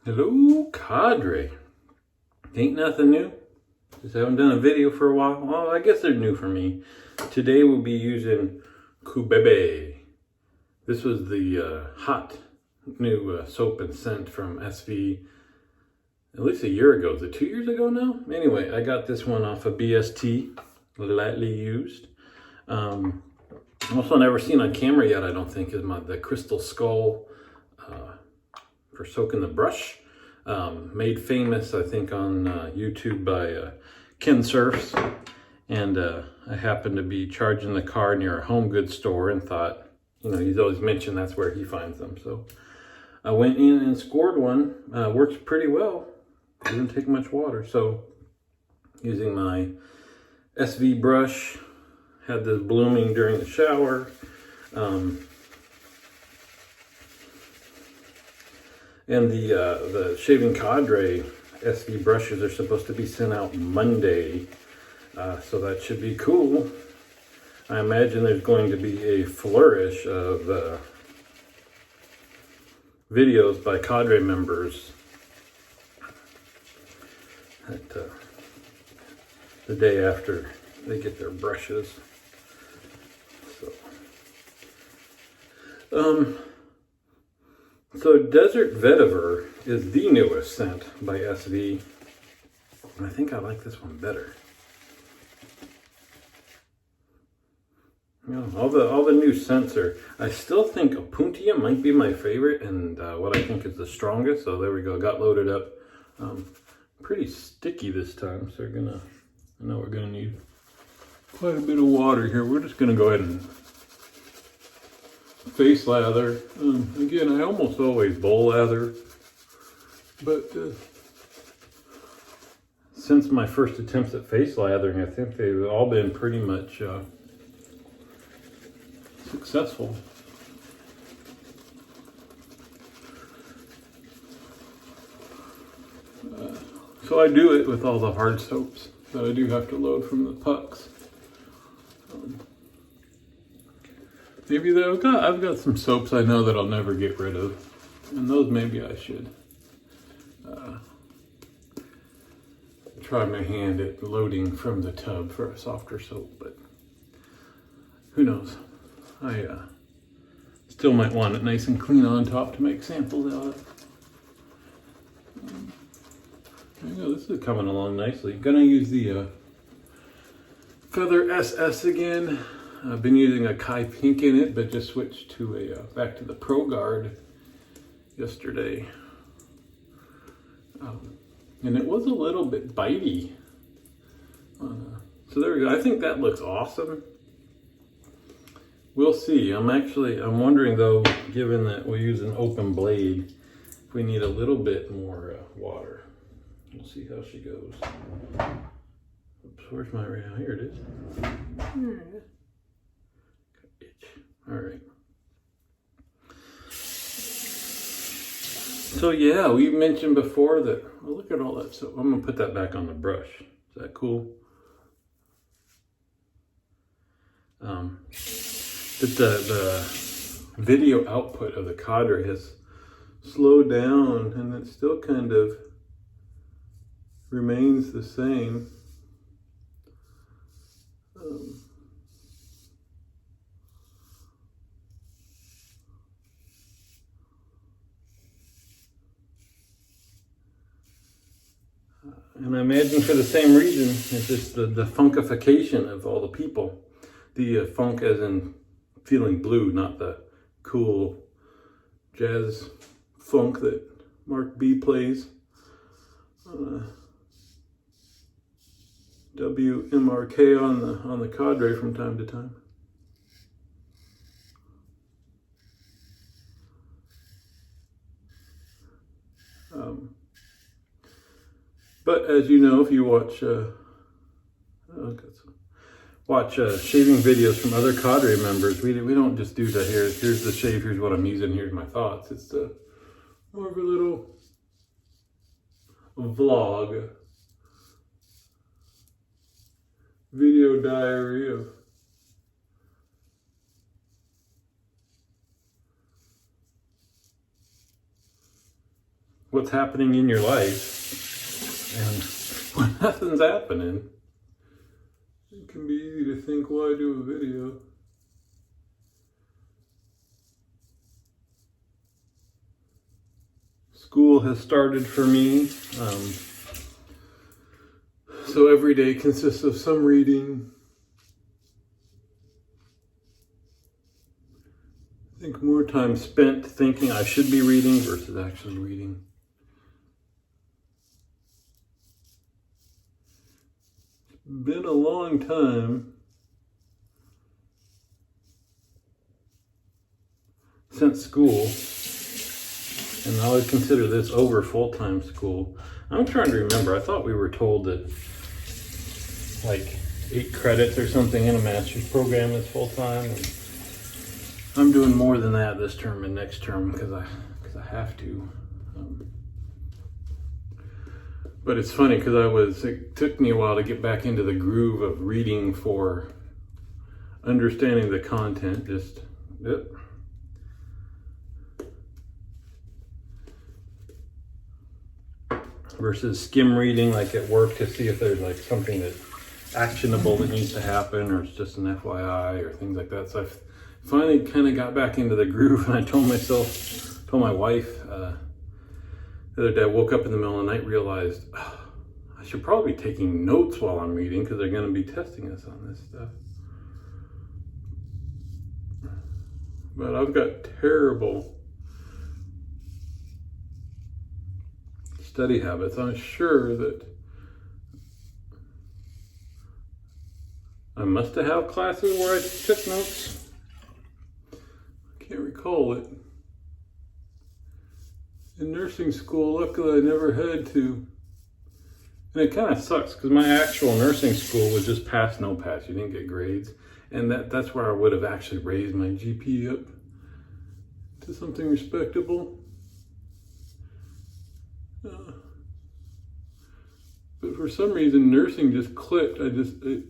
Hello, Cadre. Ain't nothing new. Just haven't done a video for a while. Well, I guess they're new for me. Today we'll be using Cubebe. This was the hot new soap and scent from SV at least a year ago. Is it 2 years ago now? Anyway, I got this one off of BST, lightly used. Also never seen on camera yet, I don't think, is the Crystal Skull for soaking the brush. Made famous, I think, on YouTube by Ken Surfs. And I happened to be charging the car near a home goods store and thought, you know, he's always mentioned that's where he finds them. So I went in and scored one. Works pretty well. Doesn't take much water. So using my SV brush, had this blooming during the shower. And the Shaving Cadre SV brushes are supposed to be sent out Monday. So that should be cool. I imagine there's going to be a flourish of videos by Cadre members at, the day after they get their brushes. So Desert Vetiver is the newest scent by SV. And I think I like this one better. You know, all the new scents are, I still think Opuntia might be my favorite and what I think is the strongest. So there we go, got loaded up. Pretty sticky this time, so I know we're gonna need quite a bit of water here. We're just gonna go ahead and face lather. Again, I almost always bowl lather, but since my first attempts at face lathering, I think they've all been pretty much successful. So I do it with all the hard soaps that I do have to load from the pucks. Maybe I've got some soaps I know that I'll never get rid of, and those maybe I should try my hand at loading from the tub for a softer soap, but who knows? I still might want it nice and clean on top to make samples out of. There you go, this is coming along nicely. Gonna use the Feather SS again. I've been using a Kai Pink in it, but just switched to back to the Pro Guard yesterday. And it was a little bit bitey. So there we go. I think that looks awesome. We'll see. I'm wondering though, given that we use an open blade, if we need a little bit more water. We'll see how she goes. Oops, where's my rail? Here it is. There it is. All right. So yeah, we mentioned before that, oh, look at all that. So I'm gonna put that back on the brush. Is that cool? But the video output of the Cadre has slowed down and it still kind of remains the same. And I imagine for the same reason, it's just the funkification of all the people. The funk as in feeling blue, not the cool jazz funk that Mark B plays. WMRK on the Cadre from time to time. But as you know, if you watch shaving videos from other Cadre members, we don't just do the here's the shave, here's what I'm using, here's my thoughts. It's more of a little vlog, video diary of what's happening in your life. And when nothing's happening, it can be easy to think, why do a video? School has started for me. So every day consists of some reading. I think more time spent thinking I should be reading versus actually reading. It's been a long time since school, and I would consider this over full-time school. I'm trying to remember, I thought we were told that like 8 credits or something in a master's program is full-time. I'm doing more than that this term and next term because I have to. But it's funny because it took me a while to get back into the groove of reading for understanding the content. Versus skim reading like at work to see if there's like something that's actionable that needs to happen, or it's just an FYI or things like that. So I finally kind of got back into the groove, and I told my wife the other day, I woke up in the middle of the night, realized I should probably be taking notes while I'm reading because they're going to be testing us on this stuff. But I've got terrible study habits. I'm sure that I must have had classes where I took notes. I can't recall it. In nursing school, luckily I never had to. And it kind of sucks because my actual nursing school was just pass, no pass. You didn't get grades. And that's where I would have actually raised my GP up to something respectable. But for some reason, nursing just clicked. I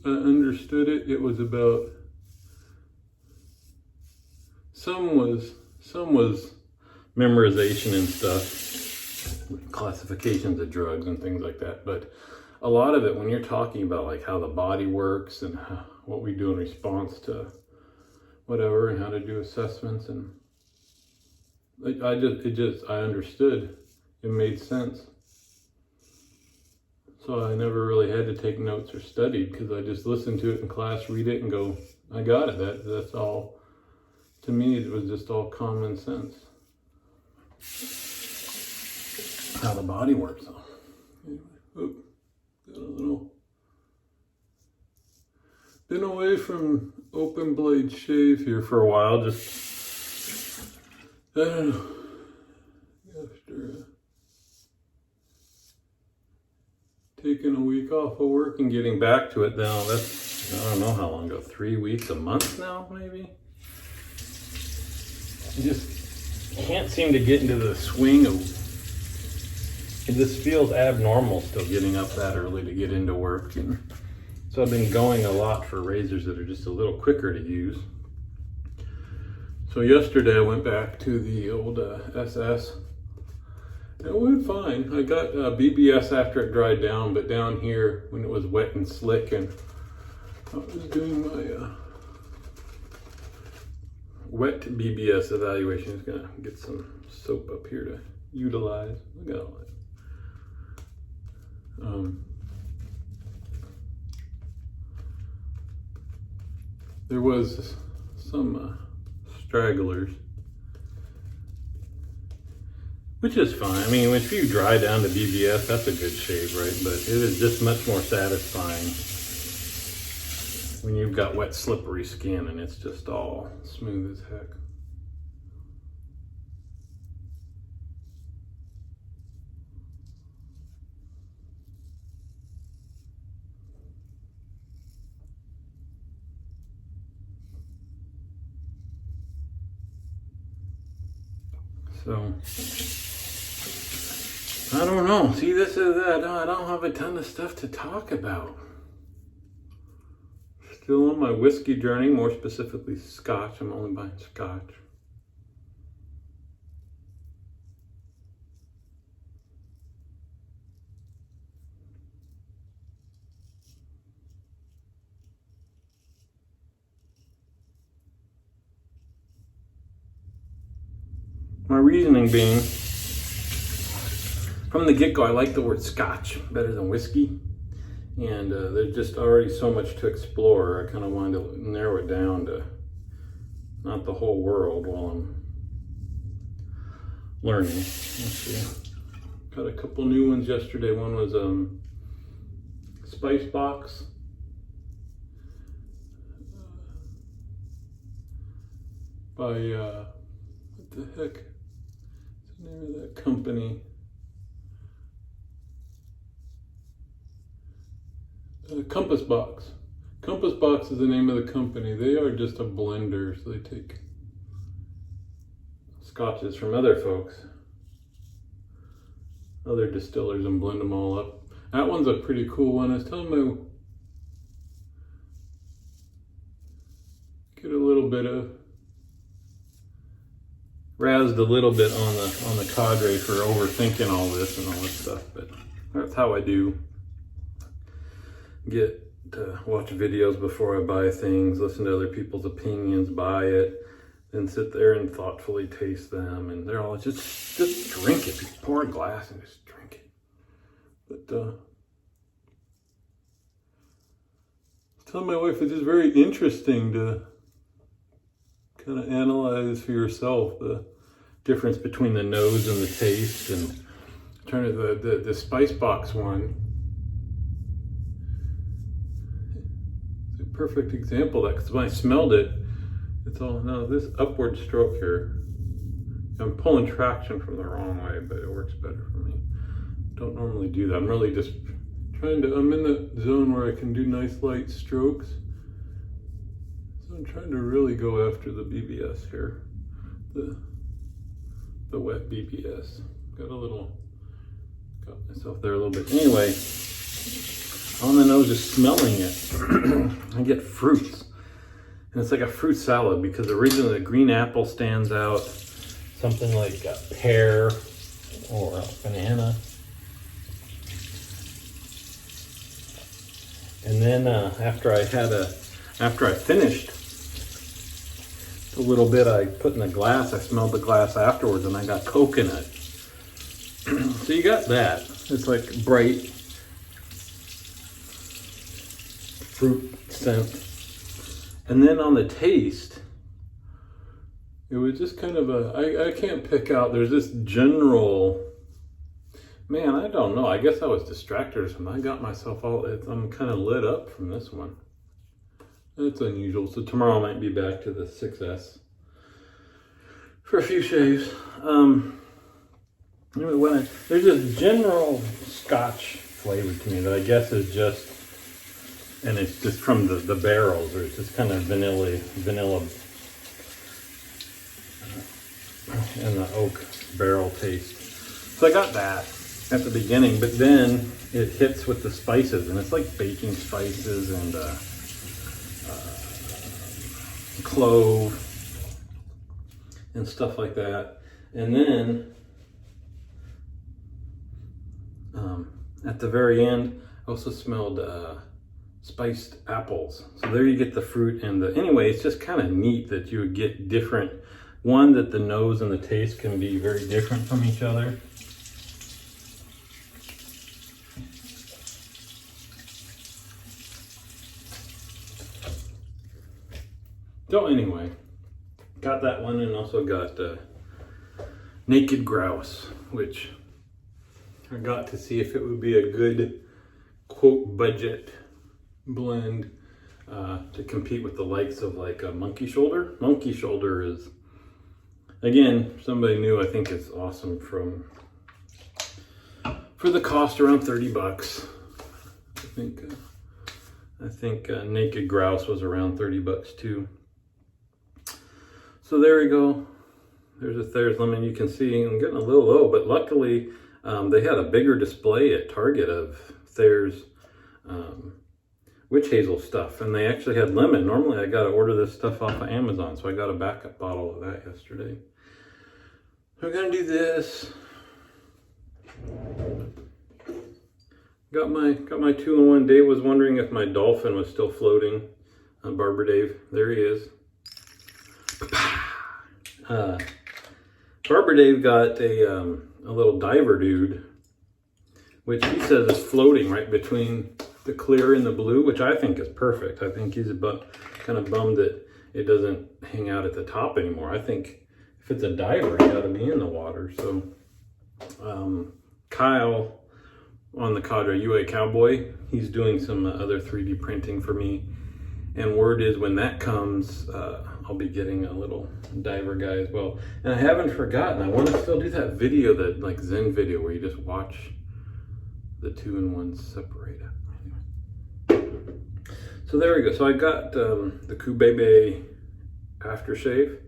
understood it. It was about, some was memorization and stuff, classifications of drugs and things like that. But a lot of it, when you're talking about like how the body works and what we do in response to whatever and how to do assessments, and I understood. It made sense. So I never really had to take notes or study because I just listened to it in class, read it, and go, I got it. That's all. To me, it was just all common sense. How the body works. So, anyway, got a little. Been away from open blade shave here for a while. Just, I don't know. After taking a week off of work and getting back to it now, that's, I don't know how long ago, 3 weeks, a month now, maybe? I just can't seem to get into the swing of, it just feels abnormal still getting up that early to get into work. And so I've been going a lot for razors that are just a little quicker to use. So yesterday I went back to the old SS. It went fine. I got BBS after it dried down, but down here when it was wet and slick, and I was doing my wet BBS evaluation. I'm gonna get some soap up here to utilize. Look at all that. There was some stragglers, which is fine. I mean, if you dry down to BBS, that's a good shave, right? But it is just much more satisfying when you've got wet, slippery skin and it's just all smooth as heck. So, I don't know. See, this is that. I don't have a ton of stuff to talk about. Still on my whiskey journey, more specifically scotch. I'm only buying scotch. My reasoning being, from the get-go, I like the word scotch better than whiskey. And there's just already so much to explore. I kind of wanted to narrow it down to not the whole world while I'm learning. Let's see. Got a couple new ones yesterday. One was Spice Box. By, what the heck is the name of that company? Compass Box. Compass Box is the name of the company. They are just a blender, so they take scotches from other folks, other distillers, and blend them all up. That one's a pretty cool one. I was telling my, get a little bit of, razzed a little bit on the cadre for overthinking all this and all this stuff, but that's how I do. Get to watch videos before I buy things, listen to other people's opinions, buy it, then sit there and thoughtfully taste them. And they're all just drink it. Just pour a glass and just drink it. But tell my wife it's just very interesting to kind of analyze for yourself the difference between the nose and the taste. And turn to the Spice Box one. Perfect example of that, because when I smelled it, it's all, no, this upward stroke here, I'm pulling traction from the wrong way, but it works better for me. Don't normally do that. I'm really just trying to, I'm in the zone where I can do nice light strokes. So I'm trying to really go after the BBS here, the wet BBS. Got myself there a little bit. Anyway, on the nose, just smelling it, I get fruits. And it's like a fruit salad, because originally the green apple stands out, something like a pear or a banana. And then after I finished the little bit I put in the glass, I smelled the glass afterwards, and I got coconut. So you got that. It's like bright fruit scent. And then on the taste, it was just kind of I can't pick out, there's this general, man, I don't know, I guess I was distracted or something. I got myself all, I'm kind of lit up from this one. That's unusual. So tomorrow I might be back to the 6S for a few shaves. Anyway, there's this general Scotch flavor to me that I guess is just, and it's just from the barrels, or it's just kind of vanilla, and the oak barrel taste. So I got that at the beginning, but then it hits with the spices, and it's like baking spices and clove and stuff like that. And then at the very end, I also smelled spiced apples. So there you get the fruit and anyway, it's just kind of neat that you would get different, one, that the nose and the taste can be very different from each other. So anyway, got that one, and also got Naked Grouse, which I got to see if it would be a good, quote, budget blend to compete with the likes of like a Monkey Shoulder. Monkey Shoulder is, again, somebody new, I think it's awesome for the cost, around 30 bucks. I think Naked Grouse was around 30 bucks too. So there we go. There's a Thayer's Lemon. You can see I'm getting a little low, but luckily they had a bigger display at Target of Thayer's witch hazel stuff, and they actually had lemon. Normally I got to order this stuff off of Amazon, so I got a backup bottle of that yesterday. So we're gonna do this. Got my 2-in-1. Dave was wondering if my dolphin was still floating. Barber Dave, there he is. Barber Dave got a little diver dude, which he says is floating right between the clear and the blue, which I think is perfect. I think he's kind of bummed that it doesn't hang out at the top anymore. I think if it's a diver, it got to be in the water. So Kyle on the Cadre UA Cowboy, he's doing some other 3D printing for me. And word is when that comes, I'll be getting a little diver guy as well. And I haven't forgotten, I want to still do that video, that like Zen video where you just watch the 2-in-1 separate it. Anyway. So there we go. So I got the Cubebe aftershave.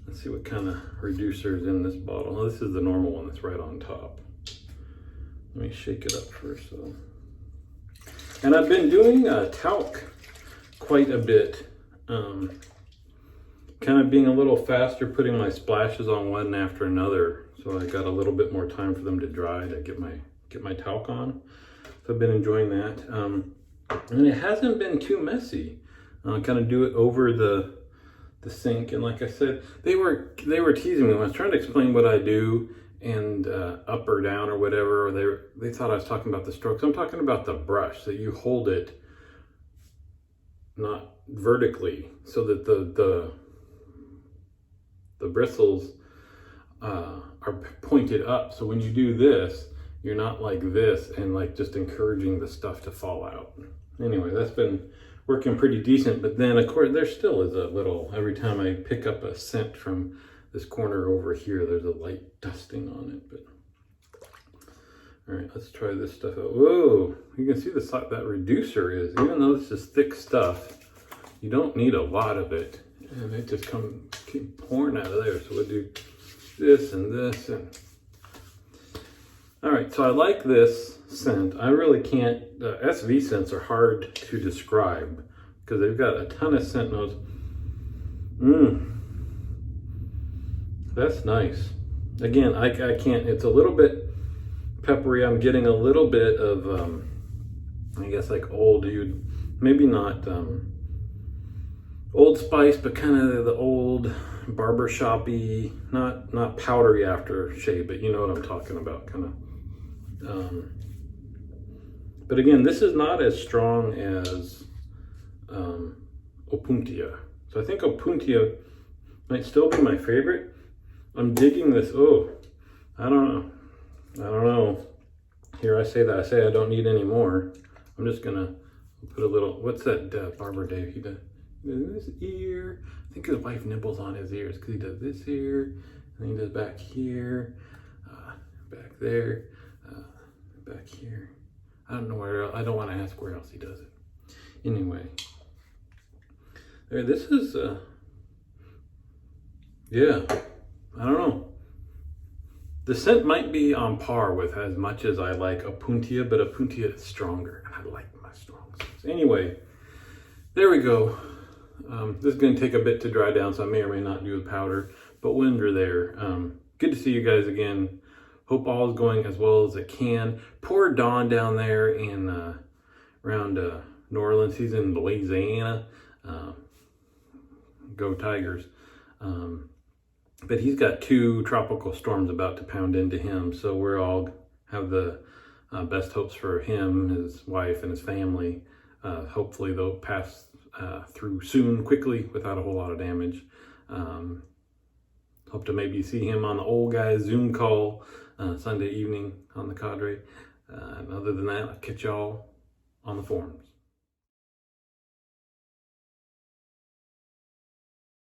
Let's see what kind of reducer is in this bottle. This is the normal one that's right on top. Let me shake it up first though. And I've been doing talc quite a bit. Kind of being a little faster, putting my splashes on one after another. So I got a little bit more time for them to dry to get my talc on. So I've been enjoying that. And it hasn't been too messy. Kind of do it over the sink, and like I said, they were teasing me when I was trying to explain what I do and up or down or whatever, or they thought I was talking about the strokes. I'm talking about the brush, that you hold it not vertically so that the bristles are pointed up. So when you do this, you're not like this and like just encouraging the stuff to fall out. Anyway, that's been working pretty decent, but then of course there still is a little, every time I pick up a scent from this corner over here, there's a light dusting on it. But all right, let's try this stuff out. Whoa, you can see that reducer is, even though this is thick stuff, you don't need a lot of it, and it just keep pouring out of there. So we'll do this and this, and all right, so I like this scent. I really can't, SV scents are hard to describe because they've got a ton of scent notes. That's nice. Again, I can't, it's a little bit peppery. I'm getting a little bit of, I guess like maybe not Old Spice, but kind of the old barbershop-y, not powdery aftershave, but you know what I'm talking about, kind of. But again, this is not as strong as Opuntia. So I think Opuntia might still be my favorite. I'm digging this. Oh, I don't know. Here I say that. I say I don't need any more. I'm just gonna put a little, what's that Barber Dave? He does this ear. I think his wife nibbles on his ears because he does this ear, and he does back here, back there, back here. I don't know where else. I don't want to ask where else he does it. Anyway, there. This is yeah. I don't know. The scent might be on par with as much as I like Opuntia, but Opuntia is stronger, and I like my strong scents. Anyway, there we go. This is going to take a bit to dry down, so I may or may not do the powder, but when you're there, good to see you guys again. Hope all is going as well as it can. Poor Don down there in around New Orleans. He's in Louisiana. Go Tigers. But he's got 2 tropical storms about to pound into him. So we're all have the best hopes for him, his wife, and his family. Hopefully they'll pass through soon, quickly, without a whole lot of damage. Hope to maybe see him on the old guys Zoom call Sunday evening on the Cadre. And other than that, I'll catch y'all on the forums.